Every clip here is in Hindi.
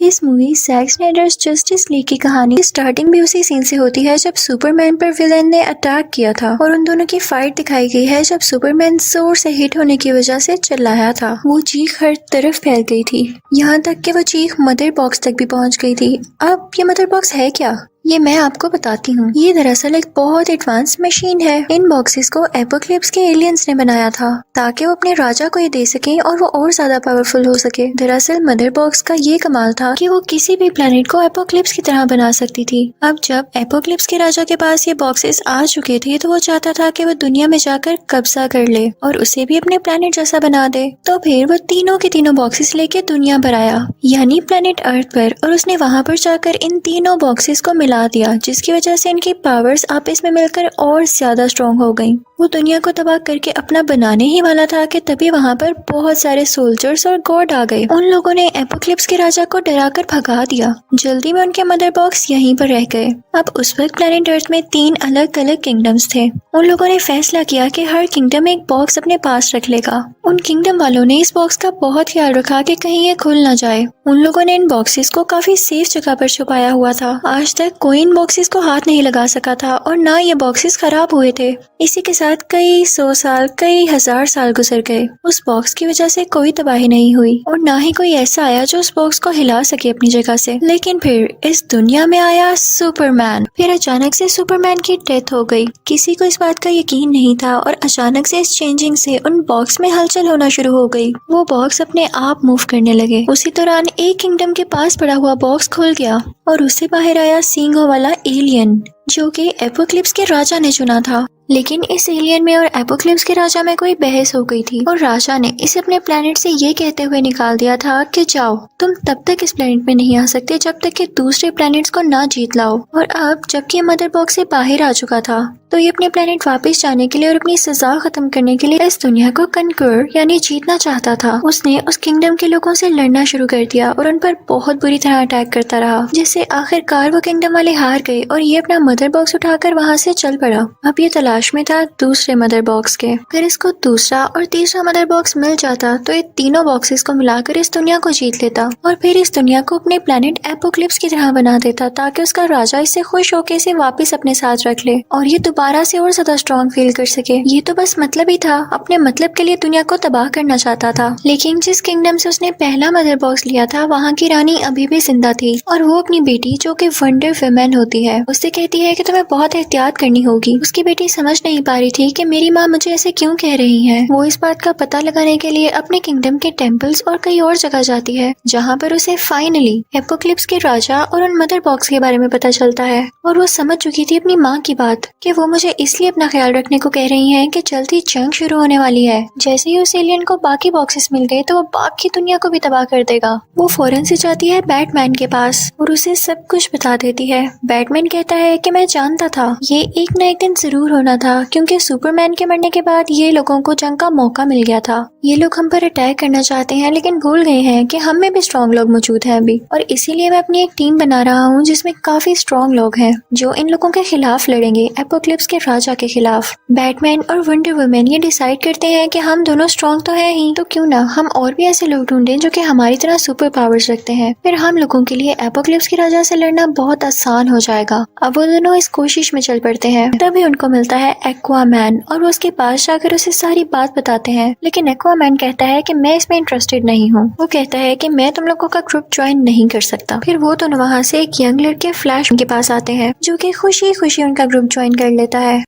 इस movie Jack Snyder's Justice League की कहानी स्टार्टिंग भी उसी सीन से होती है जब सुपरमैन पर विलेन ने अटैक किया था और उन दोनों की फाइट दिखाई गई है जब सुपरमैन जोर से हिट होने की वजह से चिल्लाया था। वो चीख हर तरफ फैल गई थी, यहाँ तक कि वो चीख मदर बॉक्स तक भी पहुँच गई थी। अब ये मदर बॉक्स है क्या, ये मैं आपको बताती हूँ। ये दरअसल एक बहुत एडवांस मशीन है। इन बॉक्सेस को एपोक्लिप्स के एलियंस ने बनाया था ताकि वो अपने राजा को ये दे सकें और वो और ज्यादा पावरफुल हो सके। दरअसल मदर बॉक्स का ये कमाल था कि वो किसी भी प्लेनेट को एपोक्लिप्स की तरह बना सकती थी। अब जब एपोक्लिप्स के राजा के पास ये बॉक्सेस आ चुके थे तो वो चाहता था कि वो दुनिया में जाकर कब्जा कर ले और उसे भी अपने प्लेनेट जैसा बना दे। तो फिर वो तीनों के तीनों बॉक्सेस लेके दुनिया पर आया, यानी प्लेनेट अर्थ पर, और उसने वहाँ पर जाकर इन तीनों बॉक्सेस को मिला दिया, जिसकी वजह से इनकी पावर्स आपस में मिलकर और ज्यादा स्ट्रॉन्ग हो गई। वो दुनिया को तबाह करके अपना बनाने ही वाला था कि तभी वहाँ पर बहुत सारे सोल्जर्स और गॉड आ गए। उन लोगों ने एपोक्लिप्स के राजा को डराकर भगा दिया। जल्दी में उनके मदर बॉक्स यहीं पर रह गए। अब उस वक्त प्लेनेट अर्थ में 3 अलग अलग किंगडम्स थे। उन लोगों ने फैसला किया कि हर किंगडम एक बॉक्स अपने पास रख लेगा। उन किंगडम वालों ने इस बॉक्स का बहुत ख्याल रखा कि कहीं ये खुल ना जाए। उन लोगों ने इन बॉक्सेस को काफी सेफ जगह पर छुपाया हुआ था। आज तक कोई इन बॉक्सेस को हाथ नहीं लगा सका था और ना ये बॉक्सेस खराब हुए थे। इसी के साथ कई 100 साल, कई 1000 साल गुजर गए। उस बॉक्स की वजह से कोई तबाही नहीं हुई और ना ही कोई ऐसा आया जो उस बॉक्स को हिला सके अपनी जगह से। लेकिन फिर इस दुनिया में आया सुपरमैन। फिर अचानक से सुपरमैन की डेथ हो गई। किसी को इस बात का यकीन नहीं था और अचानक से इस चेंजिंग से उन बॉक्स में हलचल होना शुरू हो गई। वो बॉक्स अपने आप मूव करने लगे। उसी दौरान एक किंगडम के पास पड़ा हुआ बॉक्स खुल गया और उससे बाहर आया सींगों वाला एलियन, जो कि एपोक्लिप्स के राजा ने चुना था। लेकिन इस एलियन में और एपोक्लिप्स के राजा में कोई बहस हो गई थी और राजा ने इसे अपने प्लेनेट से ये कहते हुए निकाल दिया था कि जाओ, तुम तब तक इस प्लेनेट में नहीं आ सकते जब तक कि दूसरे प्लेनेट्स को ना जीत लाओ। और अब जबकि मदर बॉक्स से बाहर आ चुका था तो ये अपने प्लेनेट वापस जाने के लिए और अपनी सजा खत्म करने के लिए इस दुनिया को कनकर यानी जीतना चाहता था। उसने उस किंगडम के लोगों से लड़ना शुरू कर दिया और उन पर बहुत बुरी तरह अटैक करता रहा, जिससे आखिरकार वो किंगडम वाले हार गए और ये अपना मदर बॉक्स उठाकर वहाँ से चल पड़ा। अब ये तलाश में था दूसरे मदर बॉक्स के। अगर इसको दूसरा और तीसरा मदर बॉक्स मिल जाता तो ये तीनों बॉक्सेस को मिलाकर इस दुनिया को जीत लेता और फिर इस दुनिया को अपने प्लेनेट एपोक्लिप्स की तरह बना देता ताकि उसका राजा इससे खुश होकर इसे वापस अपने साथ रख ले और ये दोबारा से और ज्यादा स्ट्रॉन्ग फील कर सके। ये तो बस मतलब ही था, अपने मतलब के लिए दुनिया को तबाह करना चाहता था। लेकिन जिस किंगडम से उसने पहला मदर बॉक्स लिया था वहाँ की रानी अभी भी जिंदा थी और वो अपनी बेटी, जो कि वंडर वुमन होती है, उससे कहती है कि तुम्हें बहुत एहतियात करनी होगी। उसकी बेटी समझ नहीं पा रही थी कि मेरी माँ मुझे ऐसे क्यों कह रही है। वो इस बात का पता लगाने के लिए अपने किंगडम के टेम्पल्स और कई और जगह जाती है, जहाँ पर उसे फाइनली एपोक्लिप्स के राजा और उन मदर बॉक्स के बारे में पता चलता है। और वो समझ चुकी थी अपनी माँ की बात कि वो मुझे इसलिए अपना ख्याल रखने को कह रही हैं कि जल्दी जंग शुरू होने वाली है। जैसे ही उस एलियन को बाकी बॉक्सेस मिल गए तो वो बाकी दुनिया को भी तबाह कर देगा। वो फौरन से जाती है बैटमैन के पास और उसे सब कुछ बता देती है। बैटमैन कहता है कि मैं जानता था ये एक न एक दिन जरूर होना था, क्योंकि सुपरमैन के मरने के बाद ये लोगों को जंग का मौका मिल गया था। ये लोग हम पर अटैक करना चाहते हैं लेकिन भूल गए हैं कि हम में भी स्ट्रॉन्ग लोग मौजूद हैं अभी, और इसीलिए मैं अपनी एक टीम बना रहा हूँ जिसमें काफी स्ट्रॉन्ग लोग हैं जो इन लोगों के खिलाफ लड़ेंगे, एपोक्लिप्स के राजा के खिलाफ। बैटमैन और वंडर वुमन ये डिसाइड करते हैं कि हम दोनों स्ट्रॉन्ग तो हैं ही, तो क्यों ना हम और भी ऐसे लोग ढूंढें जो कि हमारी तरह सुपर पावर्स रखते हैं। फिर हम लोगों के लिए एपोक्लिप्स के राजा से लड़ना बहुत आसान हो जाएगा। अब वो दोनों इस कोशिश में चल पड़ते हैं। तभी उनको मिलता है एक्वामैन और वो उसके पास जाकर उसे सारी बात बताते हैं। लेकिन एक्वामैन कहता है कि मैं इसमें इंटरेस्टेड नहीं हूँ। वो कहता है कि मैं तुम लोगों का ग्रुप ज्वाइन नहीं कर सकता। फिर वो दोनों वहाँ से एक यंग लड़के फ्लैश के पास आते हैं जो कि खुशी खुशी उनका ग्रुप ज्वाइन कर लेता है।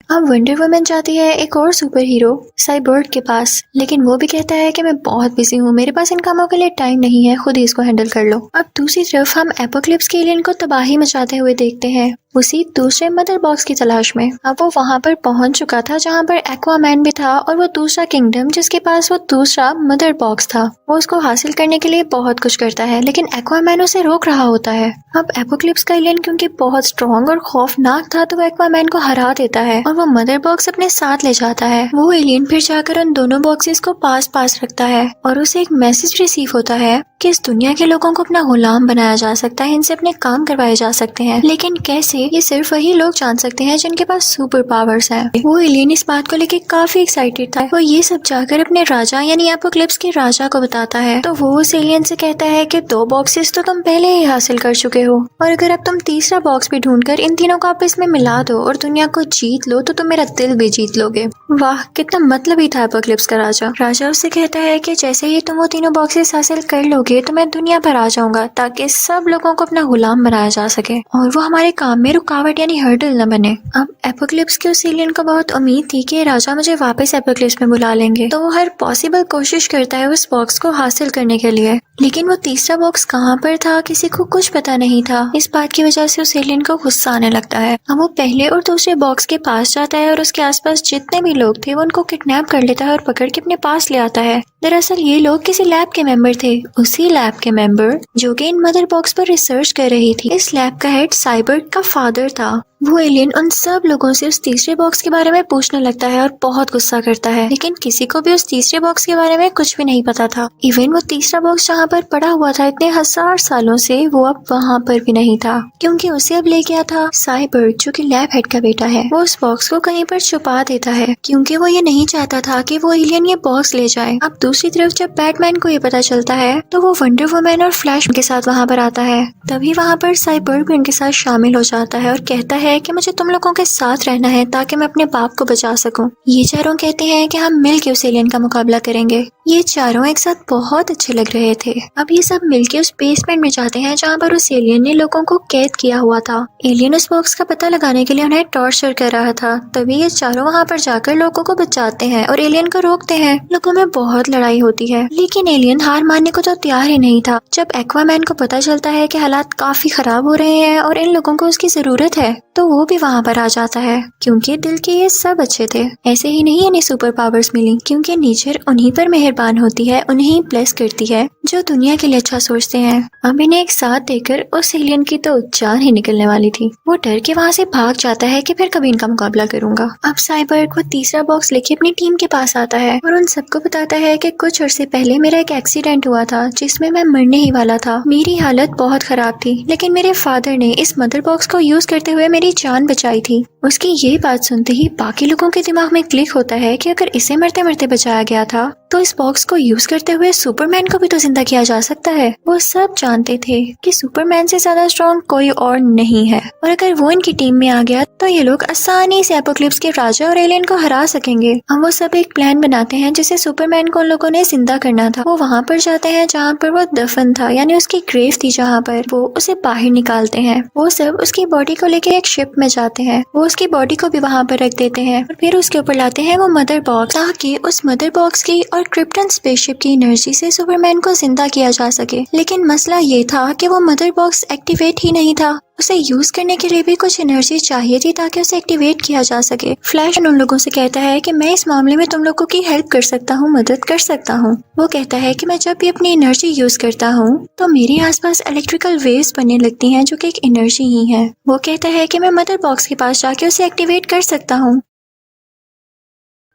अब वंडर वुमन जाती है एक और सुपर हीरो साइबोर्ग के पास, लेकिन वो भी कहता है कि मैं बहुत बिजी हूँ, मेरे पास इन कामों के लिए टाइम नहीं है, खुद ही इसको हैंडल कर लो। अब दूसरी तरफ हम एपोक्लिप्स के एलियन को तबाही मचाते हुए देखते हैं उसी दूसरे मदर बॉक्स की तलाश में। अब वो वहाँ पर पहुंच चुका था जहाँ पर एक्वामैन भी था और वो दूसरा किंगडम जिसके पास वो दूसरा मदर बॉक्स था। वो उसको हासिल करने के लिए बहुत कुछ करता है लेकिन एक्वामैन उसे रोक रहा होता है। अब एपोक्लिप्स का एलियन क्योंकि बहुत स्ट्रॉन्ग और खौफनाक था तो वो एक्वामैन को हरा देता है और वो मदर बॉक्स अपने साथ ले जाता है। वो एलियन फिर जाकर उन दोनों बॉक्सेस को पास पास रखता है और उसे एक मैसेज रिसीव होता है कि इस दुनिया के लोगों को अपना गुलाम बनाया जा सकता है, इनसे अपने काम करवाए जा सकते हैं, लेकिन कैसे, ये सिर्फ वही लोग जान सकते हैं जिनके पास सुपर पावर्स हैं। वो एलियन इस बात को लेकर काफी एक्साइटेड था। वो ये सब जाकर अपने राजा यानी एपोक्लिप्स के राजा को बताता है। तो वो उस एलियन से कहता है कि 2 बॉक्सेस तो तुम पहले ही हासिल कर चुके हो, और अगर अब तुम तीसरा बॉक्स भी ढूंढकर इन तीनों को आपस में मिला दो और दुनिया को जीत लो तो तुम मेरा दिल भी जीत लोगे। वाह, कितना मतलबी था एपोक्लिप्स का राजा। राजा उससे कहता है कि जैसे ही तुम वो तीनों बॉक्सेस हासिल कर लोगे तो मैं दुनिया पर आ जाऊंगा ताकि सब लोगों को अपना गुलाम बनाया जा सके और वो हमारे काम में रुकावट यानी हर्डल न बने। अब एपोक्लिप्स के उस एलियन को बहुत उम्मीद थी कि राजा मुझे वापस एपोक्लिप्स में बुला लेंगे, तो वो हर पॉसिबल कोशिश करता है उस बॉक्स को हासिल करने के लिए, लेकिन वो तीसरा बॉक्स कहाँ पर था किसी को कुछ पता नहीं था। इस बात की वजह से उस एलियन को गुस्सा आने लगता है। अब वो पहले और दूसरे बॉक्स के पास जाता है और उसके आसपास जितने भी लोग थे वो उनको किडनैप कर लेता है और पकड़ के अपने पास ले आता है। दरअसल ये लोग किसी लैब के मेंबर थे, उसी लैब के मेंबर जो कि इन मदर बॉक्स पर रिसर्च कर रही थी। इस लैब का हेड साइबर्ग का फादर था। वो एलियन उन सब लोगों से उस तीसरे बॉक्स के बारे में पूछने लगता है और बहुत गुस्सा करता है, लेकिन किसी को भी उस तीसरे बॉक्स के बारे में कुछ भी नहीं पता था। इवन वो तीसरा बॉक्स जहाँ पर पड़ा हुआ था इतने 1000 सालों से, वो अब वहाँ पर भी नहीं था, क्योंकि उसे अब ले गया था साइबर्ग जो कि लैब हेड का बेटा है। वो उस बॉक्स को कहीं पर छुपा देता है क्योंकि वो ये नहीं चाहता था कि वो एलियन ये बॉक्स ले जाए। अब दूसरी तरफ जब बैटमैन को ये पता चलता है तो वो वंडर वुमन और फ्लैश के साथ वहाँ पर आता है। तभी वहाँ पर साइबर्ग भी उनके साथ शामिल हो जाता है और कहता है कि मुझे तुम लोगों के साथ रहना है ताकि मैं अपने बाप को बचा सकूं। ये चारों कहते हैं कि हम मिलके उस एलियन का मुकाबला करेंगे। ये चारों एक साथ बहुत अच्छे लग रहे थे। अब ये सब मिलके उस बेसमेंट में जाते हैं जहाँ पर उस एलियन ने लोगों को कैद किया हुआ था। एलियन उस बॉक्स का पता लगाने के लिए उन्हें टॉर्चर कर रहा था। तभी ये चारों वहाँ पर जाकर लोगों को बचाते हैं और एलियन को रोकते हैं। लोगों में बहुत लड़ाई होती है, लेकिन एलियन हार मानने को तो तैयार ही नहीं था। जब एक्वामैन को पता चलता है कि हालात काफी खराब हो रहे हैं और इन लोगों को उसकी जरूरत है, तो वो भी वहाँ पर आ जाता है क्योंकि दिल के ये सब अच्छे थे। ऐसे ही नहीं इन्हें सुपर पावर्स मिली, क्योंकि नेचर उन्हीं पर मेहरबान होती है, उन्हें ब्लेस करती है जो दुनिया के लिए अच्छा सोचते हैं। अब इन्हें एक साथ देखकर उस एलियन की तो जान ही निकलने वाली थी। वो डर के वहाँ से भाग जाता है कि फिर कभी इनका मुकाबला करूंगा। अब साइबर्ग वो तीसरा बॉक्स लेके अपनी टीम के पास आता है और उन सबको बताता है कि कुछ अर्से पहले मेरा एक एक्सीडेंट हुआ था जिसमें मैं मरने ही वाला था। मेरी हालत बहुत खराब थी, लेकिन मेरे फादर ने इस मदर बॉक्स को यूज करते हुए मेरी जान बचाई थी। उसकी ये बात सुनते ही बाकी लोगों के दिमाग में क्लिक होता है कि अगर इसे मरते मरते बचाया गया था तो इस बॉक्स को यूज करते हुए सुपरमैन को भी तो जिंदा किया जा सकता है। वो सब जानते थे कि सुपरमैन से ज्यादा स्ट्रॉन्ग कोई और नहीं है, और अगर वो इनकी टीम में आ गया तो ये लोग आसानी से एपोक्लिप्स के राजा और एलियन को हरा सकेंगे। अब वो सब एक प्लान बनाते हैं जिसे सुपरमैन को उन लोगों ने जिंदा करना था। वो वहाँ पर जाते हैं जहाँ पर वो दफन था, यानी उसकी ग्रेव थी, जहाँ पर वो उसे बाहर निकालते हैं। वो सब उसकी बॉडी को लेके एक शिप में जाते हैं। वो उसकी बॉडी को भी वहाँ पर रख देते हैं और फिर उसके ऊपर लाते हैं वो मदर बॉक्स, ताकि उस मदर बॉक्स की और क्रिप्टन स्पेसशिप की एनर्जी से सुपरमैन को जिंदा किया जा सके। लेकिन मसला ये था कि वो मदर बॉक्स एक्टिवेट ही नहीं था। उसे यूज करने के लिए भी कुछ एनर्जी चाहिए थी ताकि उसे एक्टिवेट किया जा सके। फ्लैश उन लोगों से कहता है कि मैं इस मामले में तुम लोगों की हेल्प कर सकता हूँ, मदद कर सकता हूँ। वो कहता है कि मैं जब भी अपनी एनर्जी यूज करता हूँ तो मेरे आसपास इलेक्ट्रिकल वेव्स बनने लगती हैं जो कि एक एनर्जी ही है। वो कहता है कि मैं मदर बॉक्स के पास जाके उसे एक्टिवेट कर सकता हूँ।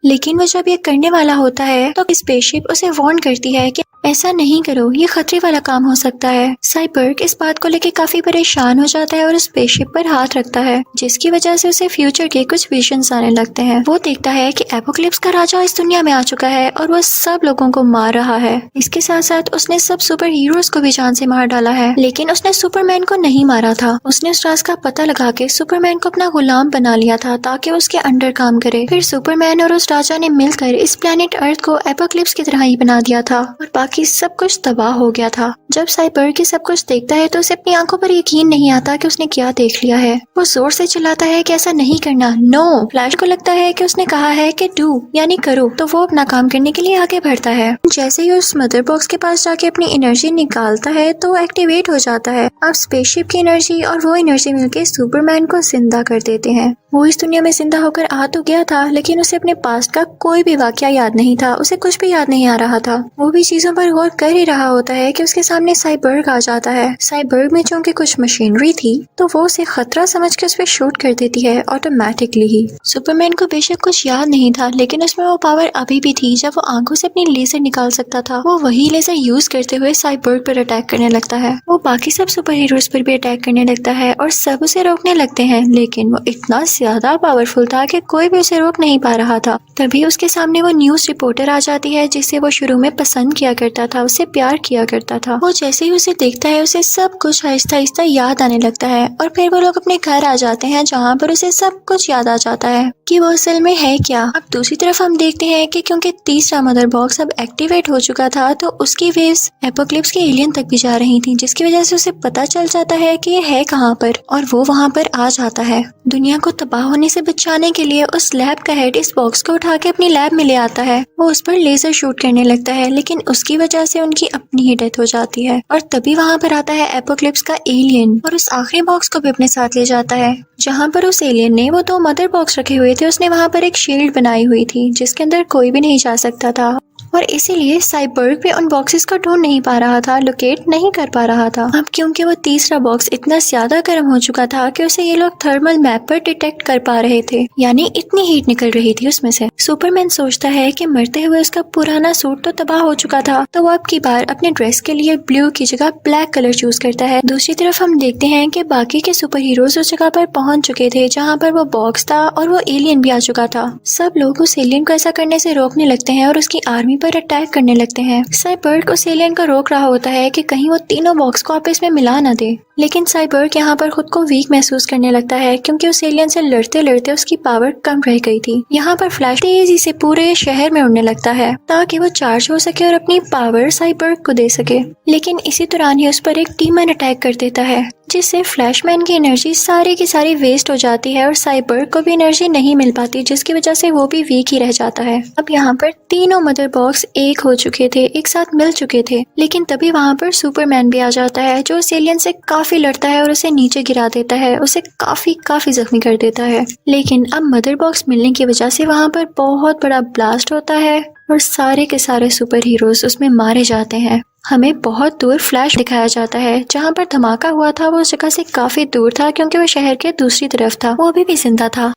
लेकिन वो जब ये करने वाला होता है तो स्पेसशिप उसे वार्न करती है कि ऐसा नहीं करो, ये खतरे वाला काम हो सकता है। साइबर्ग इस बात को लेकर काफी परेशान हो जाता है और उस स्पेसशिप पर हाथ रखता है, जिसकी वजह से उसे फ्यूचर के कुछ विजन्स आने लगते हैं। वो देखता है कि एपोक्लिप्स का राजा इस दुनिया में आ चुका है और वो सब लोगों को मार रहा है। इसके साथ साथ उसने सब सुपर हीरोज को भी जान से मार डाला है, लेकिन उसने सुपरमैन को नहीं मारा था। उसने उस राज का पता लगा के सुपरमैन को अपना गुलाम बना लिया था ताकि उसके अंडर काम करे। फिर सुपरमैन और उस राजा ने मिलकर इस प्लेनेट अर्थ को एपोक्लिप्स की तरह ही बना दिया था और बाकी सब कुछ तबाह हो गया था। जब साइबर्ग ये सब कुछ देखता है तो उसे अपनी आंखों पर यकीन नहीं आता कि उसने क्या देख लिया है। वो जोर से चिल्लाता है कि ऐसा नहीं करना, नो। फ्लैश को लगता है कि उसने कहा है कि डू यानी करो, तो वो अपना काम करने के लिए आगे बढ़ता है। जैसे ही उस मदर बॉक्स के पास जाके अपनी एनर्जी निकालता है तो एक्टिवेट हो जाता है। अब स्पेसशिप की एनर्जी और वो एनर्जी मिलकर सुपरमैन को जिंदा कर देते हैं। वो इस दुनिया में जिंदा होकर आ तो गया था, लेकिन उसे अपने पास्ट का कोई भी वाकया याद नहीं था। उसे कुछ भी याद नहीं आ रहा था। वो भी चीजों पर पर गौर कर ही रहा होता है कि उसके सामने साइबर्ग आ जाता है। साइबर्ग में चूंकि कुछ मशीनरी थी तो वो उसे खतरा समझ के उस पर शूट कर देती है ऑटोमेटिकली ही। सुपरमैन को बेशक कुछ याद नहीं था, लेकिन उसमें वो पावर अभी भी थी जब वो आंखों से अपनी लेजर निकाल सकता था। वो वही लेजर यूज करते हुए साइबर्ग पर अटैक करने लगता है। वो बाकी सब सुपर हीरोज पर भी अटैक करने लगता है और सब उसे रोकने लगते हैं, लेकिन वो इतना ज्यादा पावरफुल था कि कोई भी उसे रोक नहीं पा रहा था। तभी उसके सामने वो न्यूज रिपोर्टर आ जाती है जिसे वो शुरू में पसंद किया करता था, उससे प्यार किया करता था। वो जैसे ही उसे देखता है उसे सब कुछ आहिस्ता आहिस्ता याद आने लगता है और फिर वो लोग अपने घर आ जाते हैं जहाँ पर उसे सब कुछ याद आ जाता है कि वो असल में है क्या। अब दूसरी तरफ हम देखते हैं कि क्योंकि तीसरा मदर बॉक्स अब एक्टिवेट हो चुका था तो उसकी वेव्स एपोक्लिप्स के एलियन तक भी जा रही थी, जिसकी वजह से उसे पता चल जाता है कि ये है कहाँ पर, और वो वहाँ पर आ जाता है। दुनिया को तबाह होने से बचाने के लिए उस लैब का हेड इस बॉक्स को उठा के अपनी लैब में ले आता है। वो उस पर लेजर शूट करने लगता है, लेकिन उसकी वजह से उनकी अपनी ही डेथ हो जाती है। और तभी वहाँ पर आता है एपोक्लिप्स का एलियन और उस आखिरी बॉक्स को भी अपने साथ ले जाता है। जहाँ पर उस एलियन ने वो 2 मदर बॉक्स रखे हुए थे, उसने वहाँ पर एक शील्ड बनाई हुई थी जिसके अंदर कोई भी नहीं जा सकता था, और इसीलिए साइबर्ग भी उन बॉक्सेस को ढूंढ नहीं पा रहा था, लोकेट नहीं कर पा रहा था। अब क्योंकि वो तीसरा बॉक्स इतना ज्यादा गर्म हो चुका था कि उसे ये लोग थर्मल मैप पर डिटेक्ट कर पा रहे थे, यानी इतनी हीट निकल रही थी उसमें से। सुपरमैन सोचता है कि मरते हुए उसका पुराना सूट तो तबाह हो चुका था, तो वो अब की बार अपने ड्रेस के लिए ब्लू की जगह ब्लैक कलर चूज करता है। दूसरी तरफ हम देखते हैं कि बाकी के सुपर हीरोज उस जगह पर पहुंच चुके थे जहाँ पर वो बॉक्स था, और वो एलियन भी आ चुका था। सब लोग उस एलियन को ऐसा करने से रोकने लगते हैं और उसकी आर्मी पर अटैक करने लगते हैं। साइबर्ग उस एलियन को रोक रहा होता है कि कहीं वो तीनों बॉक्स को आपस में मिला न दे, लेकिन साइबर्ग यहाँ पर खुद को वीक महसूस करने लगता है क्योंकि उस एलियन से लड़ते लड़ते उसकी पावर कम रह गई थी। यहाँ पर फ्लैश तेजी से पूरे शहर में उड़ने लगता है ताकि वो चार्ज हो सके और अपनी पावर साइबर्ग को दे सके, लेकिन इसी दौरान ही उस पर एक डीमन अटैक कर देता है जिससे फ्लैशमैन की एनर्जी सारी की सारी वेस्ट हो जाती है और साइबर्ग को भी एनर्जी नहीं मिल पाती, जिसकी वजह से वो भी वीक ही रह जाता है। अब यहाँ पर तीनों मदर बॉक्स एक हो चुके थे, एक साथ मिल चुके थे, लेकिन तभी वहाँ पर सुपरमैन भी आ जाता है जो उस एलियन से काफी लड़ता है और उसे नीचे गिरा देता है, उसे काफी जख्मी कर देता है। लेकिन अब मदर बॉक्स मिलने की वजह से वहाँ पर बहुत बड़ा ब्लास्ट होता है और सारे के सारे सुपर हीरोज उसमें मारे जाते हैं। हमें बहुत दूर फ्लैश दिखाया जाता है, जहाँ पर धमाका हुआ था वो उस जगह से काफी दूर था क्योंकि वो शहर के दूसरी तरफ था। वो अभी भी जिंदा था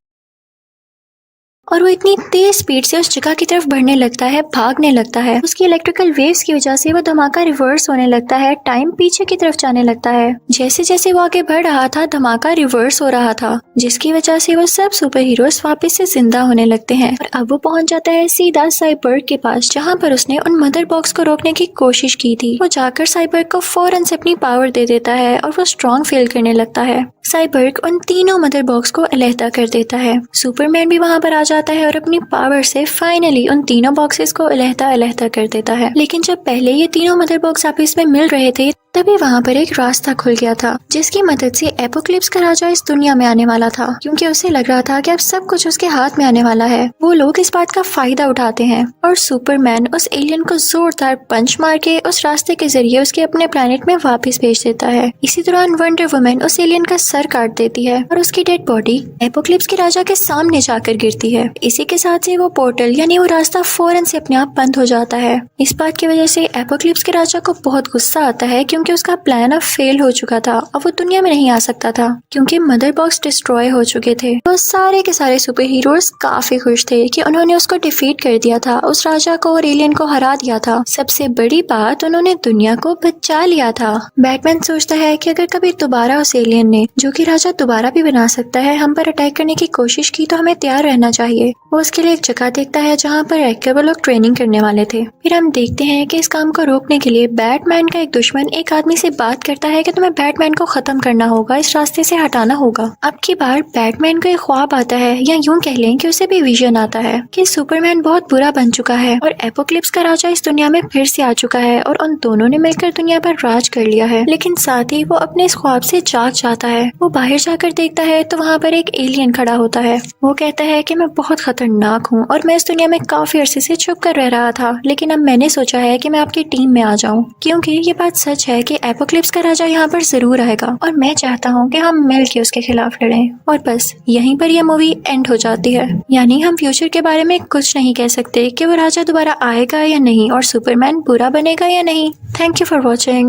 और वो इतनी तेज स्पीड से उस जगह की तरफ बढ़ने लगता है, भागने लगता है। उसकी इलेक्ट्रिकल वेव्स की वजह से वो धमाका रिवर्स होने लगता है, टाइम पीछे की तरफ जाने लगता है। जैसे जैसे वो आगे बढ़ रहा था धमाका रिवर्स हो रहा था, जिसकी वजह से वो सब सुपर हीरोज वापस से जिंदा होने लगते हैं। और अब वो पहुंच जाता है सीधा साइबर्ग के पास, जहाँ पर उसने उन मदर बॉक्स को रोकने की कोशिश की थी। वो जाकर साइबर्ग को फौरन से अपनी पावर दे देता है और वो स्ट्रॉन्ग फील करने लगता है। साइबर्ग उन तीनों मदर बॉक्स को अलहदा कर देता है। सुपरमैन भी वहाँ पर आ जाता है और अपनी पावर से फाइनली उन तीनों बॉक्सेस को अलहदा कर देता है। लेकिन जब पहले ये तीनों मदर बॉक्स आपस में मिल रहे थे तभी वहाँ पर एक रास्ता खुल गया था, जिसकी मदद से एपोक्लिप्स का राजा इस दुनिया में आने वाला था, क्योंकि उसे लग रहा था कि अब सब कुछ उसके हाथ में आने वाला है। वो लोग इस बात का फायदा उठाते हैं और सुपरमैन उस एलियन को जोरदार पंच मार के उस रास्ते के जरिए उसके अपने प्लेनेट में वापस भेज देता है। इसी दौरान वंडर वुमन उस एलियन का सर काट देती है और उसकी डेड बॉडी एपोक्लिप्स के राजा के सामने जाकर गिरती है। इसी के साथ ही वो पोर्टल यानी वो रास्ता फौरन से अपने आप बंद हो जाता है। इस बात की वजह से एपोक्लिप्स के राजा को बहुत गुस्सा आता है क्योंकि उसका प्लान अब फेल हो चुका था और वो दुनिया में नहीं आ सकता था क्योंकि मदर बॉक्स डिस्ट्रॉय हो चुके थे। तो सारे के सारे सुपर हीरोज काफी खुश थे कि उन्होंने उसको डिफीट कर दिया था, उस राजा को और एलियन को हरा दिया था। सबसे बड़ी बात, उन्होंने दुनिया को बचा लिया था। बैटमैन सोचता है कि अगर कभी दोबारा उस एलियन ने, जो कि राजा दोबारा भी बना सकता है, हम पर अटैक करने की कोशिश की तो हमें तैयार रहना चाहिए। वो उसके लिए एक जगह देखता है जहाँ पर रहकर वो लोग ट्रेनिंग करने वाले थे। फिर हम देखते हैं कि इस काम को रोकने के लिए बैटमैन का एक दुश्मन एक आदमी से बात करता है कि तुम्हें बैटमैन को खत्म करना होगा, इस रास्ते से हटाना होगा। अब की बार बैटमैन को एक ख्वाब आता है, या यूं कह लें कि उसे भी विजन आता है कि सुपरमैन बहुत बुरा बन चुका है और एपोक्लिप्स का राजा इस दुनिया में फिर से आ चुका है और उन दोनों ने मिलकर दुनिया पर राज कर लिया है। लेकिन साथ ही वो अपने इस ख्वाब से जाग जाता है। वो बाहर जाकर देखता है तो वहाँ पर एक एलियन खड़ा होता है। वो कहता है कि मैं बहुत खतरनाक हूँ और मैं इस दुनिया में काफी अरसे से छुप कर रह रहा था, लेकिन अब मैंने सोचा है कि मैं आपकी टीम में आ जाऊँ, क्योंकि ये बात सच है कि एपोक्लिप्स का राजा यहाँ पर जरूर आएगा और मैं चाहता हूँ कि हम मिल के उसके खिलाफ लड़ें। और बस यहीं पर यह मूवी एंड हो जाती है। यानी हम फ्यूचर के बारे में कुछ नहीं कह सकते कि वो राजा दोबारा आएगा या नहीं और सुपरमैन बुरा बनेगा या नहीं। Thank you for watching.